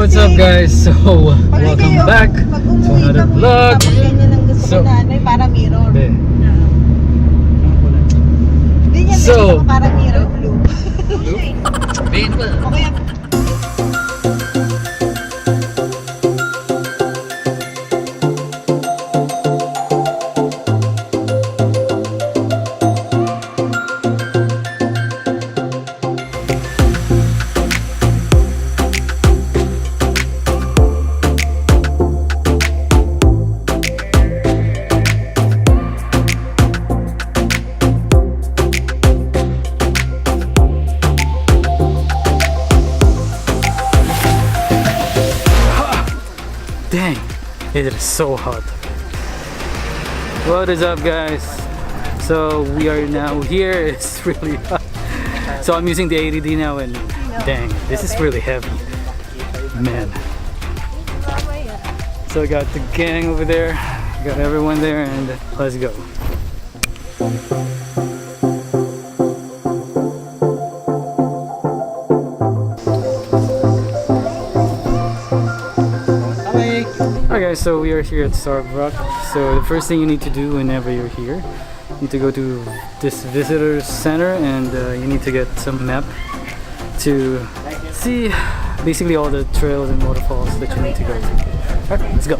what's up guys? So, welcome back to another vlog. So, para mirror. So, para mirror blue. Okay. dang, it is so hot. What is up guys? So we are now here. It's really hot. So I'm using the 80D now and dang, this is really heavy. Man. So I got the gang over there, got everyone there, and let's go. Alright guys, so we are here at Starbucks. So the first thing you need to do whenever you're here, you need to go to this visitor center and you need to get some map to see basically all the trails and waterfalls that you need to go to. Alright, let's go.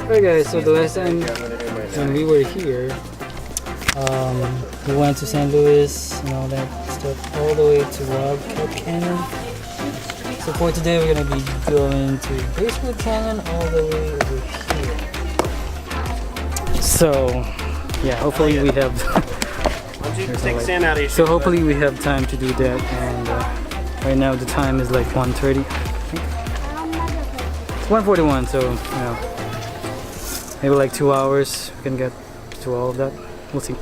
Alright guys, so the last time when we were here, we went to St. Louis and all that stuff all the way to Canon. So for today we're gonna be going to basically Canon all the way over here. So yeah, hopefully we have so hopefully we have time to do that, and right now the time is like 1:30 I think. It's 1:41, so you know, maybe like 2 hours we can get to all of that. We'll see.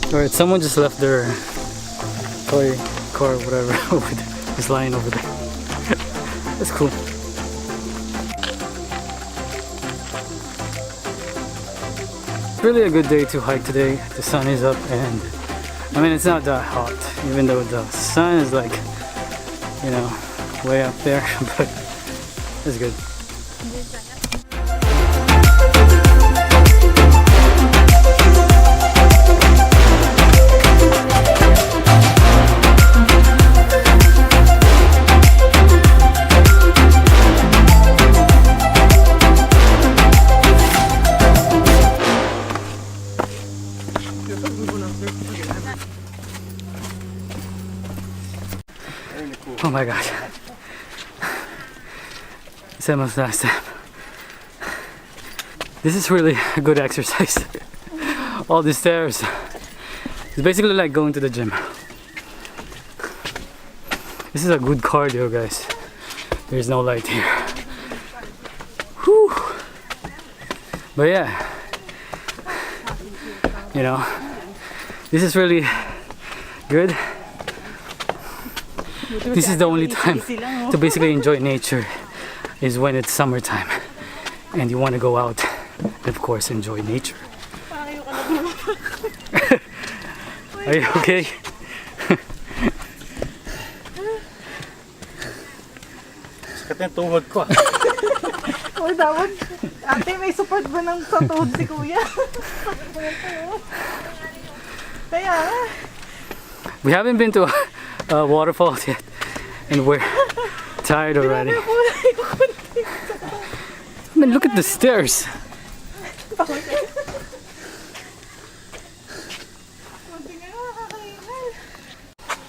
Alright, someone just left their toy car or whatever over there. It's lying over there. That's cool. It's really a good day to hike today. The sun is up and I mean it's not that hot, even though the sun is like, you know, way up there, but it's good. Oh my gosh. Same as last time. This is really a good exercise. All these stairs. It's basically like going to the gym. This is a good cardio, guys. There's no light here. Whew. But yeah, you know, this is really good. This is the only time to basically enjoy nature is when it's summertime and you want to go out and of course enjoy nature. Are you okay? Sakit na tuhod ko. Oh, dapat. Ate, may support ba ng sa tuhod si kuya? Kaya we haven't been to waterfalls yet and we're tired already. I mean, look at the stairs.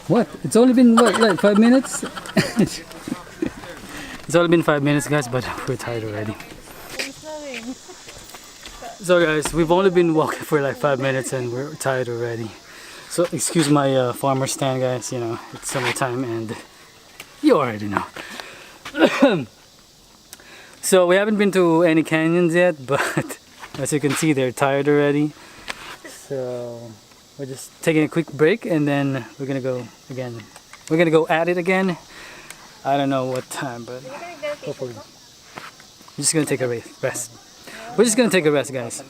What? It's only been what, like 5 minutes? It's only been 5 minutes guys, but we're tired already. So guys, we've only been walking for like 5 minutes and we're tired already. So excuse my farmer stand guys, you know, it's summertime and you already know. So we haven't been to any canyons yet, but as you can see they're tired already. So we're just taking a quick break and then we're gonna go again. We're gonna go at it again. I don't know what time, but hopefully just gonna take a rest. We're just gonna take a rest, guys.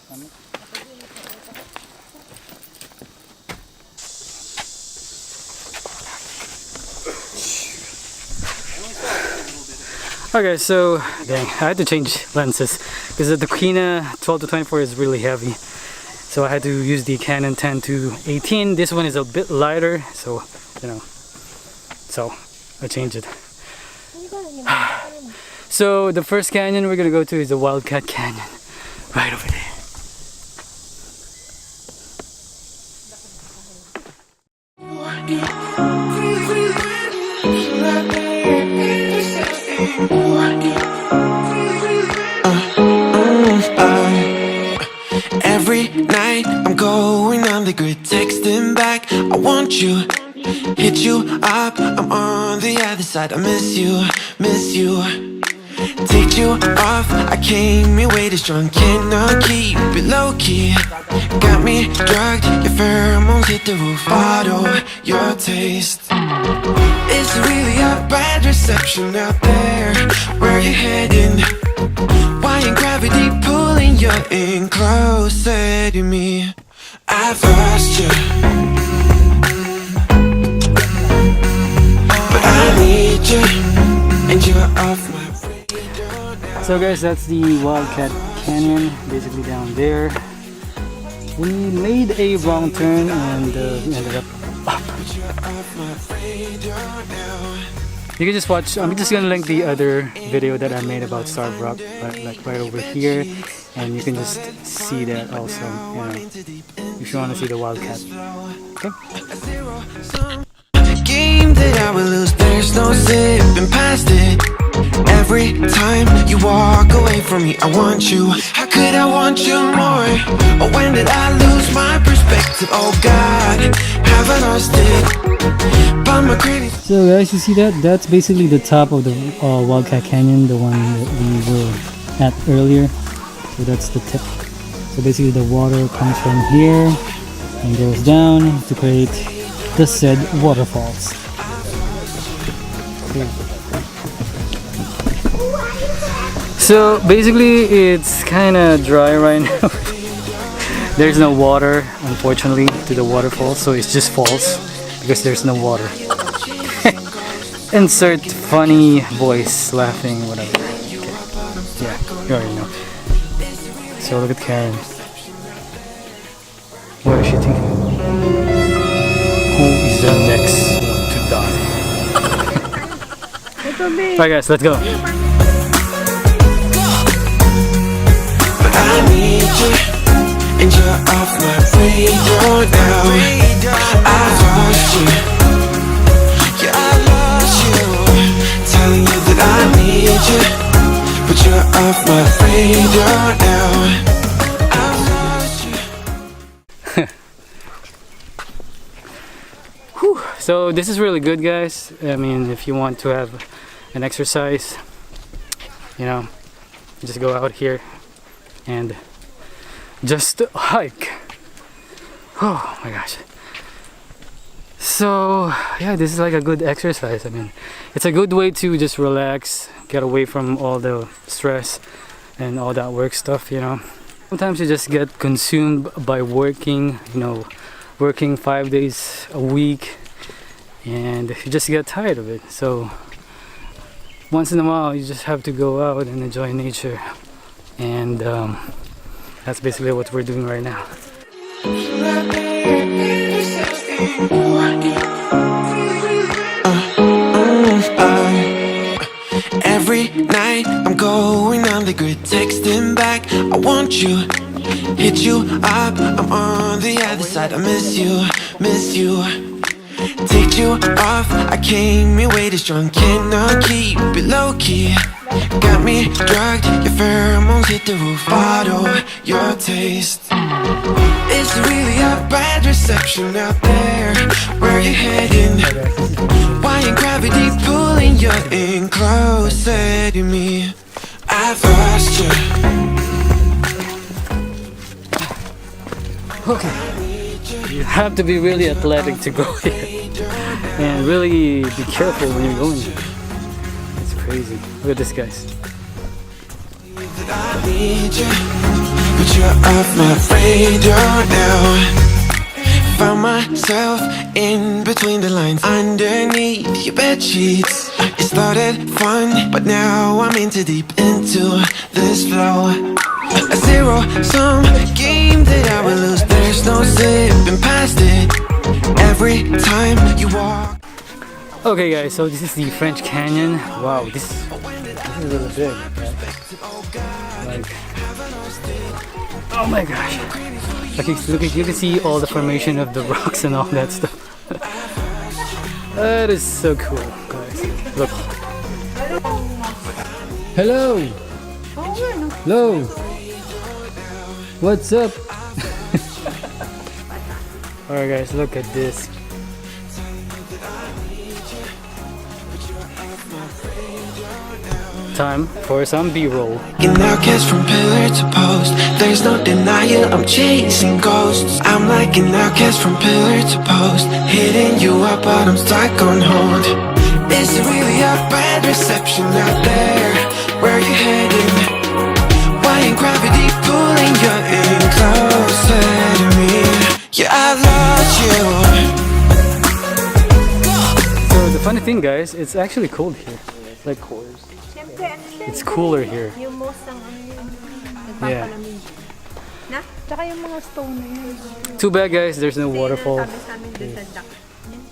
Okay, so dang, I had to change lenses because the Canon 12 to 24 is really heavy. So I had to use the Canon 10 to 18. This one is a bit lighter, so you know. So I changed it. So the first canyon we're gonna go to is the Wildcat Canyon, right over there. Every night I'm going on the grid, texting back, I want you, hit you up, I'm on the other side, I miss you, miss you. Take you off, I came here way too strong, cannot keep it low key. Got me drugged, your pheromones hit the roof, bottle your taste. It's really a bad reception out there, where you heading? Why ain't gravity pulling you in closer to me? I've lost you, but I need you, and you're off my radar now. So guys, that's the Wildcat Canyon, basically down there. We made a wrong turn and we ended up. You can just watch. I'm just gonna link the other video that I made about Starved Rock, like right over here, and you can just see that also. You know, if you want to see the Wildcat. Okay. Game that I will lose. There's no zipping past it. Every time you walk away from me, I want you. How could I want you more? Or when did I lose my perspective? Oh God, have I lost it? So guys, you see that? That's basically the top of the Wildcat Canyon, the one that we were at earlier. So that's the tip. So basically the water comes from here and goes down to create the said waterfalls. Okay. So basically it's kind of dry right now. There's no water, unfortunately, to the waterfall, so it's just falls because there's no water. Insert funny voice, laughing, whatever. Okay. Yeah, you already know. So look at Karen. What is she thinking? Who is the next one to die? Alright guys, let's go. I need you, and you're off my radar now. I've lost you, yeah, I lost you. Telling you that I need you, but you're off my radar now. I've lost you. Whew. So this is really good, guys. I mean, if you want to have an exercise, you know, just go out here and just hike. Oh my gosh. So yeah, this is like a good exercise. I mean, it's a good way to just relax, get away from all the stress and all that work stuff, you know. Sometimes you just get consumed by working, you know, working 5 days a week, and you just get tired of it. So once in a while you just have to go out and enjoy nature, and that's basically what we're doing right now. Every night I'm going on the grid, texting back, I want you, hit you up, I'm on the other side, I miss you, miss you. Take you off, I came here way too strong, cannot keep it low key. Got me drugged, your pheromones hit the roof, bottle your taste. It's really a bad reception out there, where you heading? Why ain't gravity pulling you in closer to me? I've lost you. Okay, you have to be really athletic to go here, and really be careful when you're going there. It's crazy. Look at this, guys. need you, but you're off my radar now. Found myself in between the lines, underneath your bed sheets. It started fun, but now I'm in too deep into this flow. A zero-sum game that I will lose. There's no zipping past it every time you walk. Okay guys, so this is the French Canyon. Wow, this is really big. Like, oh my gosh. Okay, look, you can see all the formation of the rocks and all that stuff. That is so cool, guys. Look. Hello. Hello. What's up? Alright guys, look at this. Time for some B-roll. An outcast from pillar to post. There's no denial, I'm chasing ghosts. I'm like an outcast from pillar to post, hitting you up but I'm stuck on hold. Is it really a bad reception out there? Where are you heading? Why ain't gravity pulling you in closer to me? Yeah, I lost you. So the funny thing guys, it's actually cold here. Like it's cooler here. Yung most ang ano yun. Yeah. Nagpapalamig. Na? Tsaka yung mga stone na yun. Too bad guys, there's no waterfall. Sabi sa amin doon sa duck.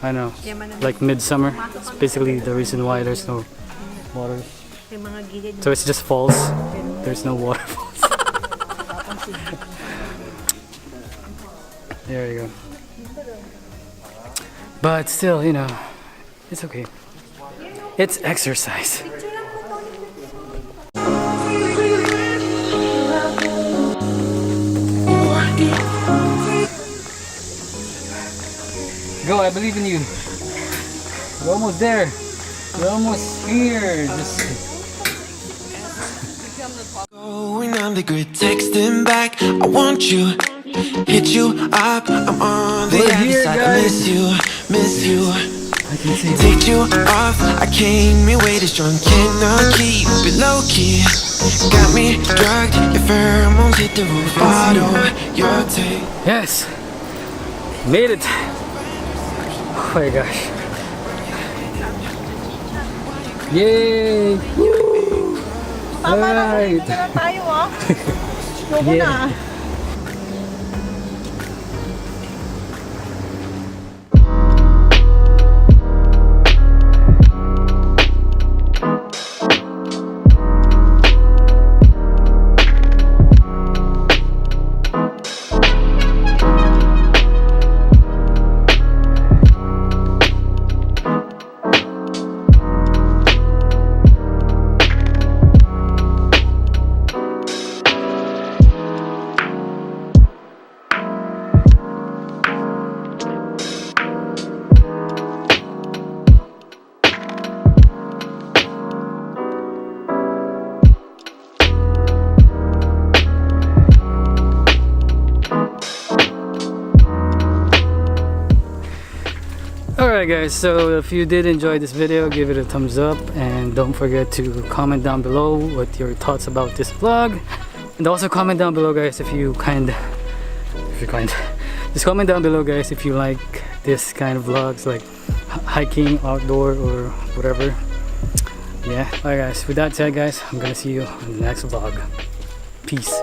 I know. Like midsummer. It's basically the reason why there's no water. Yung mga gilid. So it's just falls. There's no waterfalls. There you go. But still, you know, it's okay. It's exercise. Go, I believe in you. We're almost there. We're almost here. Just Going on the grid, texting back. I want you, hit you up. I'm on the We're other here, side. guys. I miss you. I can see. Take you off. I came here way too strong. Cannot keep it low key. Got me drugged. Your pheromones hit the roof. Bottle your tape. Yes, made it. Oh my gosh. Yay! Woo! Tama na, Alright. hindi na tayo ah. Logo Yeah. na. Alright guys, so if you did enjoy this video, give it a thumbs up and don't forget to comment down below what your thoughts about this vlog, and also comment down below guys if you just comment down below guys if you like this kind of vlogs, like hiking, outdoor or whatever. Yeah, alright guys, with that said guys, I'm gonna see you on the next vlog. Peace.